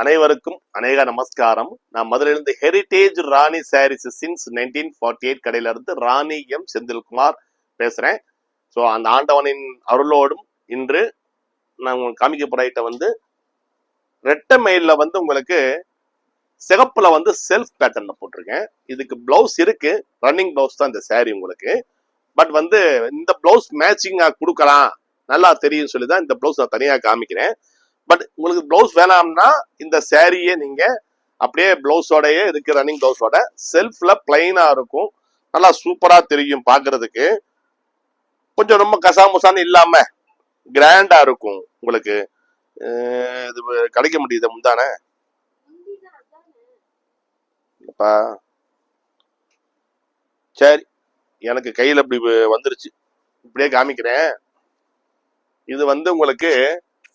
அனைவருக்கும் அநேக நமஸ்காரம். நான் மதுரையிலிருந்து ஹெரிடேஜ் ராணி சாரீஸ் சின்ஸ் 1948 கடையில இருந்து ராணி எம் செந்தில்குமார் பேசுறேன். ஸோ அந்த ஆண்டவனின் அருளோடும் இன்று நான் உங்களுக்கு காமிக்க போற ஐட்டம் வந்து ரெட்டை மெயில்ல வந்து உங்களுக்கு சிகப்புல வந்து செல்ஃப் பேட்டர்ன்ல போட்டிருக்கேன். இதுக்கு பிளவுஸ் இருக்கு, ரன்னிங் பிளவுஸ் தான் இந்த சாரீ உங்களுக்கு. பட் வந்து இந்த பிளவுஸ் மேட்சிங்கா கொடுக்கலாம், நல்லா தெரியும் சொல்லி தான் இந்த பிளவுஸ் நான் தனியாக காமிக்கிறேன். பட் உங்களுக்கு பிளவுஸ் வேணாம்னா இந்த சாரியே நீங்க அப்படியே பிளவுஸோடயே இருக்கு, ரன்னிங் பிளவுஸோட செல்ஃப்ல பிளைனா இருக்கும், நல்லா சூப்பரா தெரியும் பாக்குறதுக்கு. கொஞ்சம் ரொம்ப கசாமுசான்னு இல்லாம கிராண்டா இருக்கும் உங்களுக்கு. இது கிடைக்க முடியுது முந்தானே சரி, எனக்கு கையில இப்படி வந்துருச்சு, இப்படியே காமிக்கிறேன். இது வந்து உங்களுக்கு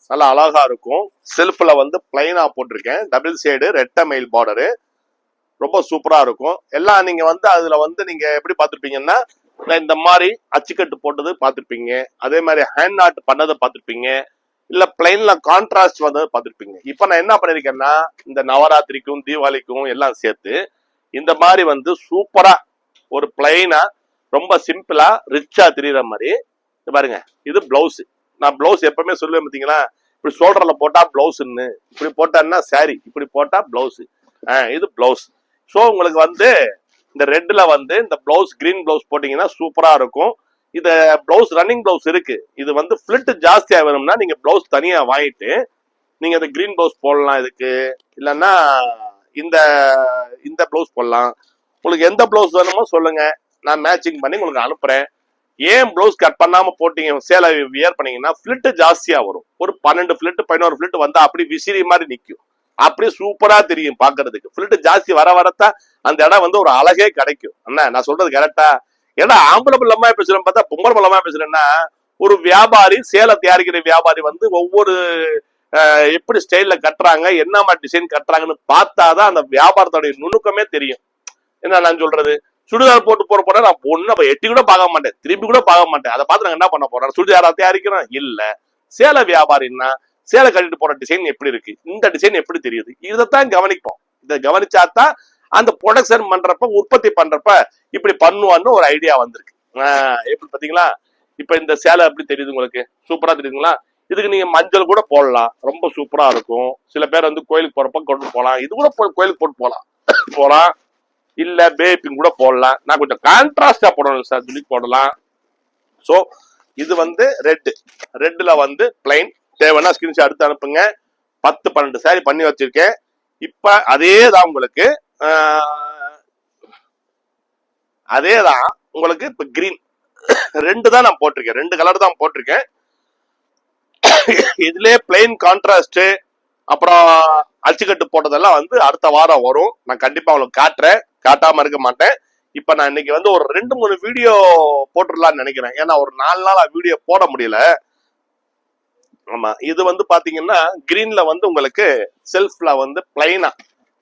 நல்லா அழகா இருக்கும். செல்ஃப்ல வந்து பிளைனா போட்டிருக்கேன், டபுள் சைடு ரெட்டை மெயில் பார்டரு, ரொம்ப சூப்பரா இருக்கும். எல்லாம் நீங்க வந்து அதுல வந்து நீங்க எப்படி பார்த்திருப்பீங்கன்னா இந்த மாதிரி அச்சுக்கட்டு போட்டது பார்த்திருப்பீங்க, அதே மாதிரி ஹேண்ட் நாட் பண்ணதை பார்த்திருப்பீங்க, இல்ல பிளைன்ல கான்ட்ராஸ்ட் வந்தது பார்த்திருப்பீங்க. இப்ப நான் என்ன பண்ணிருக்கேன்னா இந்த நவராத்திரிக்கும் தீபாவளிக்கும் எல்லாம் சேர்த்து இந்த மாதிரி வந்து சூப்பரா ஒரு பிளைனா ரொம்ப சிம்பிளா ரிச்சா தெரியுற மாதிரி பாருங்க. இது பிளவுஸ். நான் பிளவுஸ் எப்பவுமே சொல்லுவேன் பார்த்தீங்களா, இப்படி ஷோல்டர்ல போட்டா பிளவுஸ்ன்னு, இப்படி போட்டான்னா சாரி, இப்படி போட்டா பிளவுஸ். இது பிளவுஸ். ஸோ உங்களுக்கு வந்து இந்த ரெட்ல வந்து இந்த பிளவுஸ் கிரீன் பிளவுஸ் போட்டீங்கன்னா சூப்பரா இருக்கும். இது பிளவுஸ் ரன்னிங் பிளவுஸ் இருக்கு. இது வந்து ஃபிளிட் ஜாஸ்தியா வேணும்னா நீங்க பிளவுஸ் தனியா வாங்கிட்டு நீங்க இந்த கிரீன் பிளவுஸ் போடலாம் இதுக்கு, இல்லைன்னா இந்த இந்த பிளவுஸ் போடலாம். உங்களுக்கு எந்த பிளவுஸ் வேணுமோ சொல்லுங்க, நான் மேட்சிங் பண்ணி உங்களுக்கு அனுப்புறேன். ஏன் பிளவுஸ் கட் பண்ணாம போட்டீங்க சேலை வியர் பண்ணீங்கன்னா ஃபிளிட் ஜாஸ்தியா வரும். ஒரு 12 ஃபிளிட் 11 ஃபிளிட் வந்தா அப்படி விசிறி மாதிரி நிற்கும், அப்படியே சூப்பரா தெரியும் பாக்குறதுக்கு. ஃபிளிட் ஜாஸ்தி வர வரத்தான் அந்த இடம் வந்து ஒரு அழகே கிடைக்கும். அண்ணா நான் சொல்றது கரெக்டா? ஏன்னா ஆம்பளை பிள்ளமா பேசுறேன் பார்த்தா பொம்பளை பிள்ளமா பேசுறேன்னா, ஒரு வியாபாரி சேலை தயாரிக்கிற வியாபாரி வந்து ஒவ்வொரு எப்படி ஸ்டைல்ல கட்டுறாங்க, என்ன மாதிரி டிசைன் கட்டுறாங்கன்னு பார்த்தாதான் அந்த வியாபாரத்தோடைய நுணுக்கமே தெரியும். என்ன நான் சொல்றது, சுடிதார் போட்டு போற நான் பொண்ணு எட்டி கூட பார்க்க மாட்டேன், திரும்பி கூட பார்க்க மாட்டேன். அதை பார்த்து நாங்க என்ன பண்ண போறோம், சுடிதாரா தயாரிக்கிறோம் இல்ல. சேலை வியாபாரின்னா சேலை கட்டிட்டு போற டிசைன் எப்படி இருக்கு, இந்த டிசைன் எப்படி தெரியுது, இதைத்தான் கவனிப்போம். இதை கவனிச்சாதான் அந்த ப்ரொடக்ஷன் பண்றப்ப உற்பத்தி பண்றப்ப இப்படி பண்ணுவான்னு ஒரு ஐடியா வந்திருக்கு. எப்படி பாத்தீங்களா, இப்ப இந்த சேலை எப்படி தெரியுது உங்களுக்கு, சூப்பரா தெரியுதுங்களா. இதுக்கு நீங்க மஞ்சள் கூட போடலாம், ரொம்ப சூப்பரா இருக்கும். சில பேர் வந்து கோயிலுக்கு போறப்ப கொண்டு போகலாம், இது கூட கோயிலுக்கு போட்டு போலாம் இல்ல பேப்பிங் கூட போடலாம். நான் கொஞ்சம் கான்ட்ராஸ்டா போடணும் சார் சொல்லி போடலாம். ஸோ இது வந்து ரெட்ல வந்து பிளைன். தேவைன்னா ஸ்கிரீன்ஷாட் எடுத்து அனுப்புங்க. 10-12 சாரி பண்ணி வச்சிருக்கேன். இப்ப அதேதான் உங்களுக்கு இப்ப கிரீன் 2 தான் நான் போட்டிருக்கேன், 2 கலர் தான் போட்டிருக்கேன். இதுலயே பிளைன் கான்ட்ராஸ்ட் அப்புறம் அச்சுக்கட்டு போட்டதெல்லாம் வந்து அடுத்த வாரம் வரும். நான் கண்டிப்பா உங்களுக்கு காட்டுறேன், காட்டாம இருக்க மாட்டேன். இப்ப நான் இன்னைக்கு வந்து ஒரு 2-3 வீடியோ போட்டுடலாம்னு நினைக்கிறேன், ஏன்னா ஒரு 4 நாளா வீடியோ போட முடியல. ஆமா, இது வந்து பாத்தீங்கன்னா கிரீன்ல வந்து உங்களுக்கு செல்ஃப்ல வந்து பிளைனா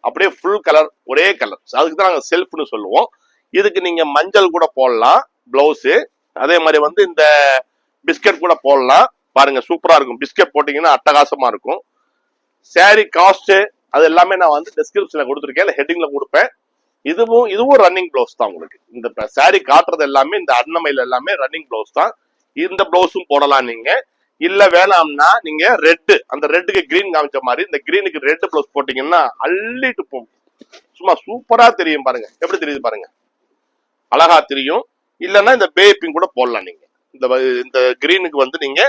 அப்படியே ஃபுல் கலர் ஒரே கலர், அதுக்கு தான் நாங்க செல்ஃப்னு சொல்லுவோம். இதுக்கு நீங்க மஞ்சள் கூட போடலாம் பிளவுஸ், அதே மாதிரி வந்து இந்த பிஸ்கட் கூட போடலாம். பாருங்க சூப்பரா இருக்கும், பிஸ்கட் போட்டீங்கன்னா அட்டகாசமா இருக்கும். சாரி காஸ்ட் அது எல்லாமே நான் வந்து டிஸ்கிரிப்ஷன்ல கொடுத்துருக்கேன், ஹெட்டிங்ல கொடுப்பேன். இதுவும் ரன்னிங் பிளவுஸ் தான் உங்களுக்கு. இந்த சாரி காட்டுறது எல்லாமே இந்த அன்னமையில எல்லாமே ரன்னிங் பிளவுஸ் தான். இந்த பிளவுஸும் போடலாம் நீங்க. இல்ல வேணாம்னா நீங்க அந்த ரெட்டுக்கு கிரீன் காமிச்ச மாதிரி இந்த கிரீனுக்கு ரெட் பிளவுஸ் போட்டீங்கன்னா அள்ளிட்டு போகும், சும்மா சூப்பரா தெரியும். பாருங்க எப்படி தெரியுது பாருங்க, அழகா தெரியும். இல்லைன்னா இந்த பேப்பிங் கூட போடலாம் நீங்க. இந்த கிரீனுக்கு வந்து நீங்க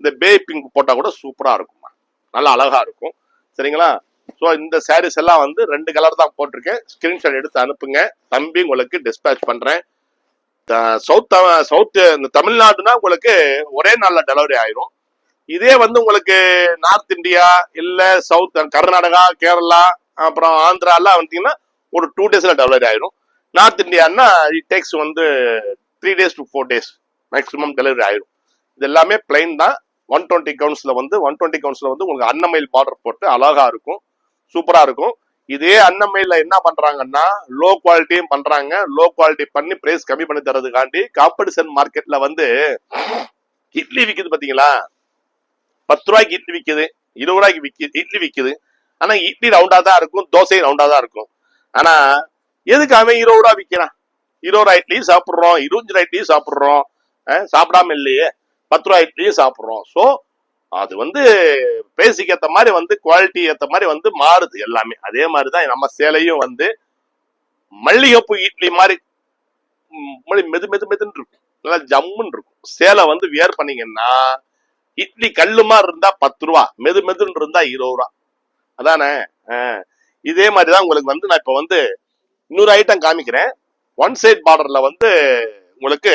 இந்த பேப்பிங் போட்டா கூட சூப்பரா இருக்குமா, நல்லா அழகா இருக்கும். சரிங்களா? ஸோ இந்த சாரீஸ் எல்லாம் வந்து 2 கலர் தான் போட்டிருக்கேன். ஸ்கிரீன்ஷாட் எடுத்து அனுப்புங்க, தம்பி உங்களுக்கு டிஸ்பேச் பண்றேன். சவுத் இந்த தமிழ்நாடுனா உங்களுக்கு ஒரே நாள்ல டெலிவரி ஆயிரும். இதே வந்து உங்களுக்கு நார்த் இந்தியா இல்ல சவுத் கர்நாடகா கேரளா அப்புறம் ஆந்திரா எல்லாம் வந்தீங்கன்னா ஒரு 2 டேஸ்ல டெலிவரி ஆயிரும். நார்த் இந்தியான்னா இட் டேக்ஸ் வந்து 3 days to 4 days maximum delivery ஆயிரும். இது எல்லாமே பிளைன் தான். 120 கவுண்ட்ஸ்ல வந்து உங்களுக்கு அன்னமயில் பார்டர் போட்டு அழகா இருக்கும், சூப்பரா இருக்கும். இதே அன்னமயில என்ன பண்றாங்கன்னா லோ குவாலிட்டியும் பண்றாங்க. லோ குவாலிட்டி பண்ணி பிரைஸ் கம்மி பண்ணி தரதுக்காண்டி காம்படிஷன் மார்க்கெட்ல வந்து இட்லி விக்குது பாத்தீங்களா, 10 ரூபாய்க்கு இட்லி விக்குது, 20 ரூபாய்க்கு இட்லி விக்குது. ஆனா இட்லி ரவுண்டா தான் இருக்கும், தோசை ரவுண்டா தான் இருக்கும். ஆனா எதுக்கு அவன் 20 ரூபா விற்கிறான்? 20 ரூபா இட்லியும் சாப்பிடுறோம், 25 ரூபா இட்லியும் சாப்பிடுறோம், சாப்பிடாம இல்லையே, 10 ரூபா இட்லியும் சாப்பிடுறோம். சோ அது வந்து பேசிக் ஏத்த மாதிரி வந்து குவாலிட்டி ஏத்த மாதிரி வந்து மாறுது எல்லாமே. அதே மாதிரிதான் நம்ம சேலையும் வந்து மல்லிகைப்பூ இட்லி மாதிரி மெது மெது மெதுன்னு இருக்கும், நல்லா ஜம்முன்னு இருக்கும். சேலை வந்து வியர் பண்ணீங்கன்னா இட்லி கல்லு மாதிரி இருந்தா 10 ரூபா, மெது மெதுன்னு இருந்தா 20 ரூபா. அதானே? இதே மாதிரிதான் உங்களுக்கு வந்து நான் இப்ப வந்து இன்னொரு ஐட்டம் காமிக்கிறேன். ஒன் சைட் பார்டர்ல வந்து உங்களுக்கு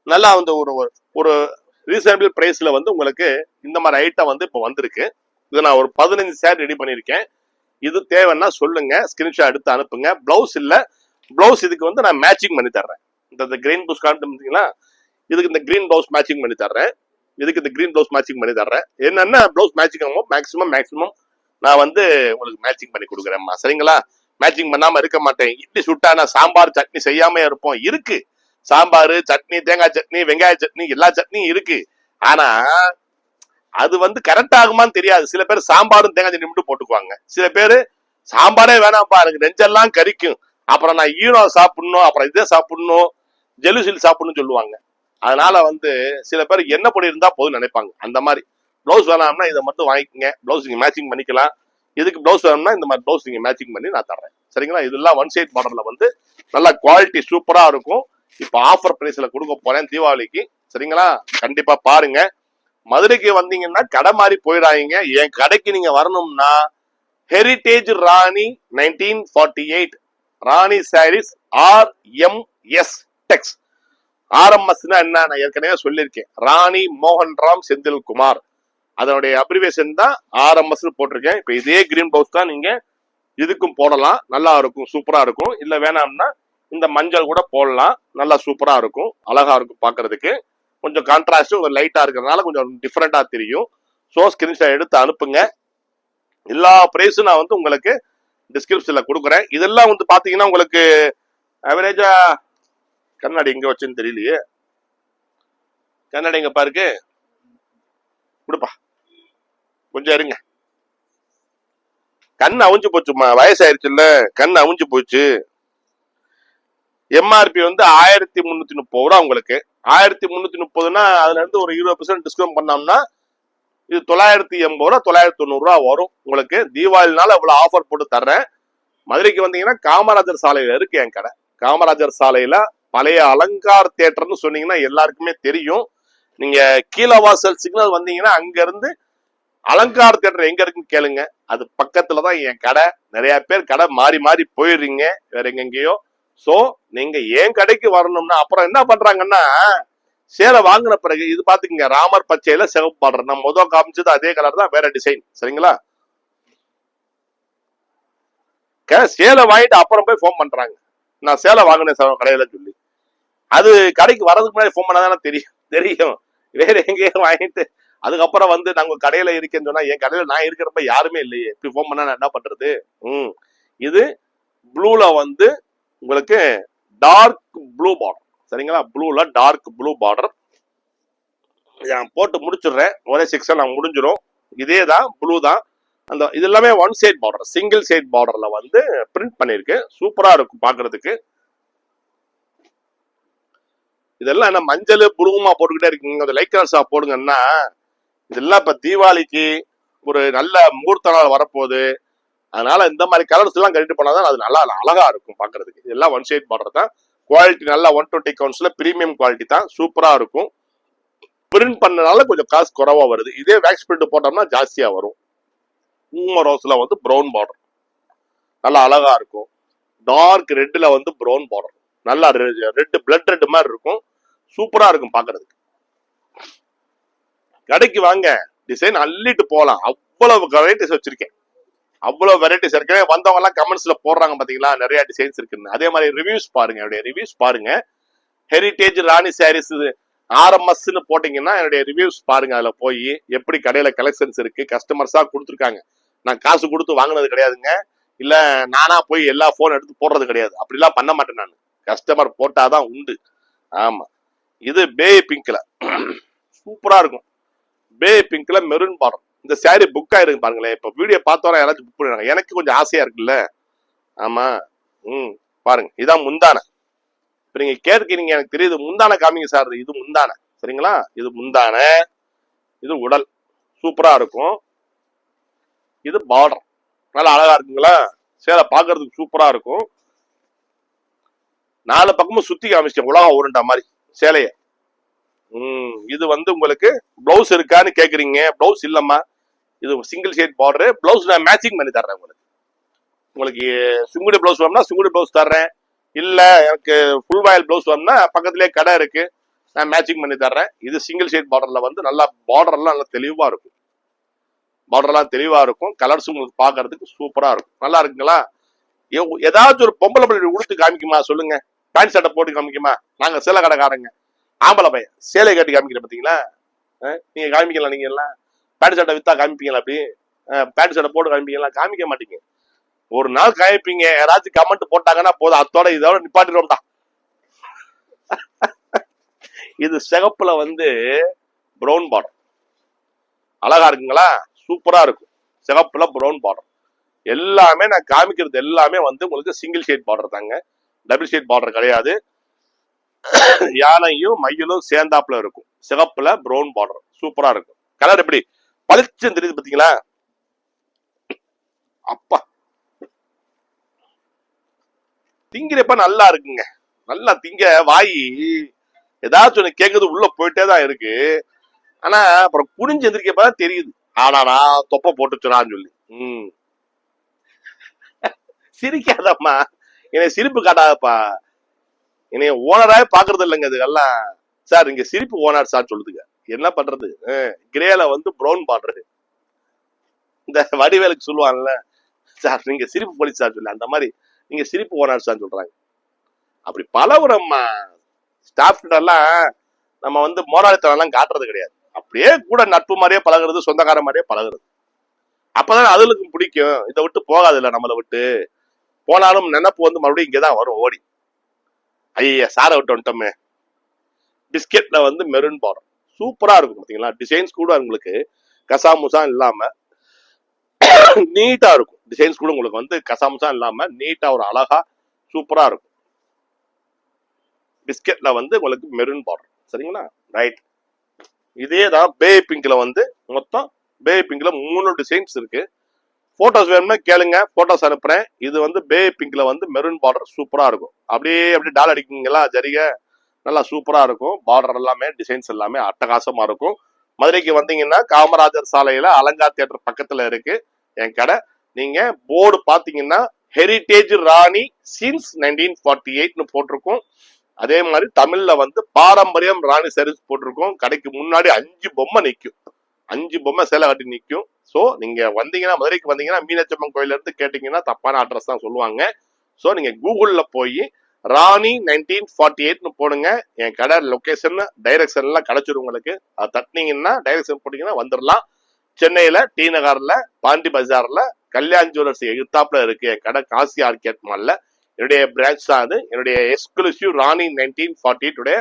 நல்லா வந்து ஒரு ஒரு ரீசனபிள் பிரைஸ்ல வந்து உங்களுக்கு இந்த மாதிரி ஐட்டம் வந்து இப்ப வந்திருக்கு. இது நான் ஒரு 15 சேர் ரெடி பண்ணிருக்கேன். இது தேவைன்னா சொல்லுங்க, ஸ்கிரீன்ஷாட் எடுத்து அனுப்புங்க. பிளவுஸ் இல்ல, பிளவுஸ் இதுக்கு வந்து நான் மேட்சிங் பண்ணி தர்றேன். இந்த கிரீன் பிளவுஸ் காமிட்டீங்களா, இதுக்கு இந்த கிரீன் பிளவுஸ் மேட்சிங் பண்ணி தர்றேன். இதுக்கு இந்த கிரீன் பிளவுஸ் மேட்சிங் பண்ணி தர்றேன். என்னன்னா பிளவுஸ் மேட்சிங் ஆகும், மேக்ஸிமம் நான் வந்து உங்களுக்கு மேட்சிங் பண்ணி கொடுக்குறேன்மா, சரிங்களா? மேட்சிங் பண்ணாம இருக்க மாட்டேன். இட்லி சுட்டா நான் சாம்பார் சட்னி செய்யாம இருப்போம், இருக்கு. சாம்பார் சட்னி, தேங்காய் சட்னி, வெங்காய சட்னி, எல்லா சட்னியும் இருக்கு. ஆனா அது வந்து கரெக்ட் ஆகுமான்னு தெரியாது. சில பேர் சாம்பாரும் தேங்காய் சட்னி மட்டும் போட்டுக்குவாங்க. சில பேர் சாம்பாரே வேணாம்ப்பா, எனக்கு நெஞ்செல்லாம் கரிக்கும், அப்புறம் நான் ஈனோ சாப்பிடணும், அப்புறம் இதே சாப்பிடணும், ஜெலுசில் சாப்பிடணும்னு சொல்லுவாங்க. அதனால வந்து சில பேர் என்ன பொடி இருந்தா போதும் நினைப்பாங்க. அந்த மாதிரி பிளவுஸ் வேணாம்னா இதை மட்டும் வாங்கிக்கங்க, பிளவுஸ் நீங்க மேட்சிங் பண்ணிக்கலாம். இதுக்கு பிளவுஸ் வேணும்னா இந்த மாதிரி பிளவுஸ் நீங்க மேட்சிங் பண்ணி நான் தர்றேன், சரிங்களா? இதெல்லாம் ஒன் சைட் மாடல்ல வந்து நல்லா குவாலிட்டி சூப்பரா இருக்கும். இப்ப ஆஃபர் பிரைஸ்ல கொடுக்க போறேன் தீபாவளிக்கு, சரிங்களா? கண்டிப்பா பாருங்க. மதுரைக்கு வந்தீங்கன்னா கடை மாதிரி போயிடாதீங்க. என் கடைக்கு நீங்க வரணும்னா ஹெரிடேஜ் ராணி 1948 ராணி சாரீஸ் RMS டெக்ஸ். RMS என்ன நான் ஏற்கனவே சொல்லியிருக்கேன், ராணி மோகன்ராம் செந்தில்குமார். அதனுடைய அப்ரிவேஷன் தான் RMS போட்டிருக்கேன். இப்ப இதே கிரீன் பவுஸ் தான் நீங்க இதுக்கும் போடலாம், நல்லா இருக்கும், சூப்பரா இருக்கும். இல்ல வேணாம்னா இந்த மஞ்சள் கூட போடலாம், நல்லா சூப்பரா இருக்கும், அழகா இருக்கும் பாக்குறதுக்கு. கொஞ்சம் கான்ட்ராஸ்ட் கொஞ்சம் லைட்டா இருக்கிறதுனால கொஞ்சம் டிஃபரெண்டா தெரியும். ஸோ ஸ்கிரீன்ஷாட் எடுத்து அனுப்புங்க. எல்லா பிரைஸும் நான் வந்து உங்களுக்கு டிஸ்கிரிப்ஷன்ல கொடுக்குறேன். இதெல்லாம் வந்து பாத்தீங்கன்னா உங்களுக்கு ஆவரேஜா, கண்ணாடி எங்க வச்சுன்னு தெரியலையே, கண்ணாடி எங்க பாருக்கு, கொடுப்பா கொஞ்சம் இருங்க. கண் அவிஞ்சு போச்சுமா, வயசாயிருச்சுல்ல, கண் அவிஞ்சு போச்சு. எம்ஆர்பி வந்து 1330 ரூபா உங்களுக்கு. 1330னா அதுல இருந்து ஒரு 20% டிஸ்கவுண்ட் பண்ணோம்னா இது 980 ரூபா, 990 ரூபா வரும் உங்களுக்கு. தீபாவளினால இவ்வளவு ஆஃபர் போட்டு தர்றேன். மதுரைக்கு வந்தீங்கன்னா காமராஜர் சாலையில இருக்கு என் கடை. காமராஜர் சாலையில பழைய அலங்கார் தியேட்டர்னு சொன்னீங்கன்னா எல்லாருக்குமே தெரியும். நீங்க கீழவாசல் சிக்னல் வந்தீங்கன்னா அங்க இருந்து அலங்கார் தியேட்டர் எங்க இருக்குன்னு கேளுங்க, அது பக்கத்துலதான் என் கடை. நிறைய பேர் கடை மாறி மாறி போயிடுறீங்க வேற எங்கெங்கயோ. சோ நீங்க என் கடைக்கு வரணும்னா அப்புறம் என்ன பண்றாங்கன்னா, சேலை வாங்கின பிறகு இது பாத்துக்கங்க, ராமர் பச்சையில சிவப்பு பார்டர். நான் முதல் காமிச்சது அதே கலர் தான், வேற டிசைன், சரிங்களா? சேலை வாங்கிட்டு அப்புறம் போய் ஃபோன் பண்றாங்க, நான் சேலை வாங்கினேன் கடையில சொல்லி. அது கடைக்கு வர்றதுக்கு முன்னாடி ஃபோன் பண்ணாதானே தெரியும். வேற எங்கேயும் வாங்கிட்டு அதுக்கப்புறம் வந்து நாங்க கடையில இருக்கேன்னு சொன்னா, என் கடையில நான் இருக்கிறப்ப யாருமே இல்லையே, இப்படி ஃபோன் பண்ணா நான் என்ன பண்றது? இது ப்ளூல வந்து உங்களுக்கு டார்க் ப்ளூ பார்டர், சரிங்களா? ப்ளூல டார்க் ப்ளூ பார்டர் நான் போட்டு முடிச்சிடுறேன். ஒரே செக்ஷன் நான் முடிஞ்சிடும். இதே தான் ப்ளூ தான். அந்த இது எல்லாமே one side border, single side பார்டர்ல வந்து பிரிண்ட் பண்ணிருக்கு, சூப்பரா இருக்கும் பாக்குறதுக்கு. இதெல்லாம் என்ன மஞ்சள் புருவமா போட்டுக்கிட்டே இருக்கீங்க, அந்த லைட் கலர்ஸா போடுங்கன்னா. இதெல்லாம் இப்ப தீபாவளிக்கு ஒரு நல்ல முகூர்த்த நாள் வரப்போகுது, அதனால இந்த மாதிரி கலர்ஸ் எல்லாம் கரெக்ட் பண்ணாதான் அது நல்லா அழகா இருக்கும் பாக்குறதுக்கு. இதெல்லாம் ஒன் சைட் பார்டர் தான், குவாலிட்டி நல்லா 120 கவுண்ட்ஸ்ல பிரீமியம் குவாலிட்டி தான், சூப்பரா இருக்கும். பிரிண்ட் பண்ணனால கொஞ்சம் காசு குறைவா வருது. இதே வேக்ஸ் பிரிண்ட் போட்டோம்னா ஜாஸ்தியா வரும். ரோஸ்ல வந்து ப்ரௌன் பார்டர் நல்லா அழகா இருக்கும். டார்க் ரெட்ல வந்து ப்ரௌன் பார்டர், நல்லா ரெட் பிளட் ரெட் மாதிரி இருக்கும், சூப்பரா இருக்கும் பாக்குறதுக்கு. கடைக்கு வாங்க, டிசைன் அள்ளிட்டு போலாம், அவ்வளவு வெரைட்டிஸ் வச்சிருக்கேன், அவ்வளவு வெரைட்டிஸ் இருக்கு. வந்தவங்க எல்லாம் கமெண்ட்ஸ்ல போடுறாங்க பாத்தீங்களா, நிறைய டிசைன்ஸ் இருக்குன்னு. அதே மாதிரி ரிவ்யூஸ் பாருங்க, என்னுடைய ரிவ்யூஸ் பாருங்க. ஹெரிடேஜ் ராணி சாரீஸ் RMSன்னு போட்டீங்கன்னா என்னுடைய ரிவ்யூஸ் பாருங்க. அதுல போய் எப்படி கடையில கலெக்ஷன்ஸ் இருக்கு, கஸ்டமர்ஸா கொடுத்துருக்காங்க. நான் காசு கொடுத்து வாங்கினது கிடையாதுங்க, இல்ல நானா போய் எல்லா போன் எடுத்து போடுறது கிடையாது, அப்படிலாம் பண்ண மாட்டேன் நான். கஸ்டமர் போட்டாதான் உண்டு. ஆமா, இது பே பிங்க்ல சூப்பரா இருக்கும். பே பிங்க்ல மெரூன் பார்டர், இந்த சாரி புக் ஆயிருக்கு பாருங்களேன். இப்ப வீடியோ பார்த்தோம் யாராச்சும் புக் பண்ணுறாங்க, எனக்கு கொஞ்சம் ஆசையா இருக்குல்ல. ஆமா. பாருங்க, இதான் முந்தான. இப்ப நீங்க கேட்கிறீங்க, எனக்கு தெரியுது முந்தான காமிங்க சார். இது முந்தான, சரிங்களா? இது முந்தான, இது உடல் சூப்பரா இருக்கும். இது பார்டர் நல்லா அழகா இருக்குங்களா? சேலை பாக்குறதுக்கு சூப்பரா இருக்கும். 4 பக்கமும் சுத்தி காமிச்சிட்டேன் உலகம் உருண்டா மாதிரி சேலைய. இது வந்து உங்களுக்கு பிளவுஸ் இருக்கான்னு கேக்குறீங்க. பிளவுஸ் இல்லம்மா, இது சிங்கிள் ஷேட் பார்டர். பிளவுஸ் நான் மேட்சிங் பண்ணி தர்றேன் உங்களுக்கு. உங்களுக்கு சுங்குடி பிளவுஸ் வேணும்னா சுங்குடி பிளவுஸ் தர்றேன். இல்ல எனக்கு ஃபுல் வாயில் பிளவுஸ் வேணும்னா பக்கத்துலயே கடை இருக்கு, நான் மேட்சிங் பண்ணி தர்றேன். இது சிங்கிள் ஷேட் பார்டர்ல வந்து நல்லா பார்டர்லாம் நல்லா தெளிவா இருக்கும். பார்டர்லாம் தெளிவா இருக்கும். கலர்ஸ் உங்களுக்கு பாக்குறதுக்கு சூப்பரா இருக்கும். நல்லா இருக்குங்களா? ஏதாச்சும் ஒரு பொம்பளை பிள்ளை உடுத்து காமிக்குமா சொல்லுங்க? பேண்ட் சட்டை போட்டு காமிக்குமா? நாங்க சேலை கடைக்காரங்க. ஆம்பளை பையன் சேலை கட்டி காமிக்கிற பாத்தீங்களா? நீங்க காமிக்கலாம். நீங்க எல்லாம் பேண்ட் சட்டை வித்தா காமிப்பீங்களா? அப்படி பேண்ட் சட்டை போட்டு காமிப்பீங்களா? காமிக்க மாட்டீங்க. ஒரு நாள் காமிப்பீங்க, யாராச்சும் கமெண்ட் போட்டாங்கன்னா போதும், அத்தோட இதோட நிப்பாட்டிடுவோம்டா. இது சிகப்புல வந்து பிரவுன் பார்டர் அழகா இருக்குங்களா? சூப்பரா இருக்கும். சிகப்புல பிரவுன் பார்டர். எல்லாமே நான் காமிக்கிறது எல்லாமே வந்து உங்களுக்கு சிங்கிள் ஷேட் பார்டர் தாங்க, டபுள் ஷேட் பார்டர் கிடையாது. யானையும் மயிலும் சேர்ந்தாப்புல இருக்கும். சிகப்புல பிரவுன் பார்டர் சூப்பரா இருக்கும். கலர் எப்படி பளிச்சு தெரியுது பாத்தீங்களா? அப்பா, திங்கிறப்ப நல்லா இருக்குங்க. நல்லா திங்க வாய் ஏதாச்சும் ஒண்ணு கேக்குது உள்ள போயிட்டே தான் இருக்கு. ஆனா அப்புறம் குனிஞ்சு எந்திரிக்கப்பதான் தெரியுது, ஆனாடா தொப்பை போட்டுச்சுடான்னு சொல்லி. சிரிக்காதம்மா, என்னை சிரிப்பு காட்டாதப்பா. என்னைய ஓனராவே பாக்குறது இல்லைங்க இதுக்கெல்லாம். சார் இங்க சிரிப்பு ஓனர் சார் சொல்லுதுங்க, என்ன பண்றது? கிரேல வந்து பிரவுன் பார்டர். இந்த வடிவேலுக்கு சொல்லுவாங்கல்ல, சார் நீங்க சிரிப்பு போலீஸ் சார் சொல்லி, அந்த மாதிரி நீங்க சிரிப்பு ஓனர் சார் சொல்றாங்க. அப்படி பலவுரம்மா ஸ்டாஃப் கிட்ட எல்லாம் நம்ம வந்து மோராளித்தனம் எல்லாம் காட்டுறது கிடையாது. அப்படியே கூட நட்பு மாதிரியே பழகுறது, சொந்தக்கார மாதிரியே பழகுறது. அப்பதான் அதுகளுக்கு பிடிக்கும். இதை விட்டு போகாது இல்ல, நம்மளை விட்டு போனாலும் நினைப்பு வந்து மறுபடியும் இங்கதான் வரும் ஓடி. ஐயா சாரை விட்டு வந்துட்டோமே. பிஸ்கெட்ல வந்து மெரூன் பார்டர் சூப்பரா இருக்கும் பாத்தீங்களா? டிசைன்ஸ் கூட உங்களுக்கு கசாமுசா இல்லாம நீட்டா இருக்கும். டிசைன்ஸ் கூட உங்களுக்கு வந்து கசாமுசா இல்லாம நீட்டா ஒரு அழகா சூப்பரா இருக்கும். பிஸ்கெட்ல வந்து உங்களுக்கு மெரூன் பார்டர், சரிங்களா? ரைட். இதே தான் பே பிங்க்ல வந்து மொத்தம் பே பிங்க்ல 3 டிசைன்ஸ் இருக்கு. போட்டோஸ் வேணும்னா கேளுங்க, போட்டோஸ் அனுப்புறேன். இது வந்து பே பிங்க்ல வந்து மெரூன் பார்டர் சூப்பரா இருக்கும். அப்படியே டால் அடிக்குங்களா ஜரிகை, நல்லா சூப்பரா இருக்கும். பார்டர் எல்லாமே டிசைன்ஸ் எல்லாமே அட்டகாசமா இருக்கும். மதுரைக்கு வந்தீங்கன்னா காமராஜர் சாலையில அலங்கார் தியேட்டர் பக்கத்துல இருக்கு என் கடை. நீங்க போர்டு பாத்தீங்கன்னா ஹெரிடேஜ் ராணி சின்ஸ் 1948 போட்டிருக்கும். அதே மாதிரி தமிழ்ல வந்து பாரம்பரியம் ராணி சர்வீஸ் போட்டிருக்கோம். கடைக்கு முன்னாடி 5 பொம்மை நிற்கும், 5 பொம்மை சேலை கட்டி நிற்கும். ஸோ நீங்க வந்தீங்கன்னா, மதுரைக்கு வந்தீங்கன்னா மீனாட்சியம்மன் கோயில இருந்து கேட்டீங்கன்னா தப்பான அட்ரஸ் தான் சொல்லுவாங்க. ஸோ நீங்க கூகுள்ல போய் ராணி 1948 போடுங்க. என் கடை லொகேஷன் டைரக்ஷன் எல்லாம் கிடைச்சிடும் உங்களுக்கு. அதை தட்டினீங்கன்னா டைரக்ஷன் போட்டீங்கன்னா வந்துடலாம். சென்னையில டி நகர்ல பாண்டி பஜார்ல கல்யாண் ஜுவல்லர்ஸ் எதிர்த்தாப்புல இருக்கு என் கடை, காசி ஆர்கேட் மால்ல. என்னுடைய பிரான்ச் தான் அது. என்னுடைய எக்ஸ்க்ளூசிவ் ராணி 1948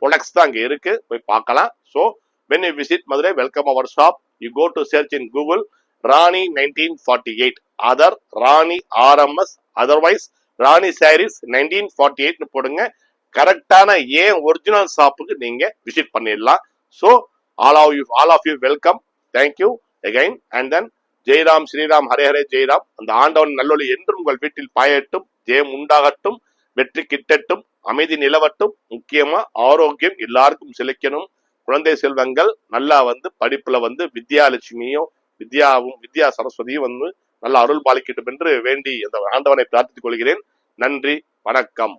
ப்ராடக்ட்ஸ் தான் அங்க இருக்கு, போய் பார்க்கலாம். So when you visit Madurai, welcome our shop. You go to search in Google Rani 1948, other Rani RMS, otherwise Rani Sarees 1948 போடுங்க. கரெக்டான ஏன் ஒரிஜினல் ஷாப்புக்கு நீங்க விசிட் பண்ணிடலாம். So all of you welcome. Thank you again. And then Jairam Shriram Hare Hare Jairam. அந்த ஆண்டவன் நல்லொளி என்றும் உங்கள் வீட்டில் பாயட்டும், ஜெயம் உண்டாகட்டும், வெற்றி கிட்டட்டும், அமைதி நிலவட்டும். முக்கியமா ஆரோக்கியம் எல்லாருக்கும் செழிக்கணும். குழந்தை செல்வங்கள் நல்லா வந்து படிப்புல வந்து வித்யாலட்சுமியும் வித்யா சரஸ்வதியும் வந்து நல்லா அருள் பாலிக்கட்டும் என்று வேண்டி அந்த ஆண்டவனை பிரார்த்தித்துக் கொள்கிறேன். நன்றி, வணக்கம்.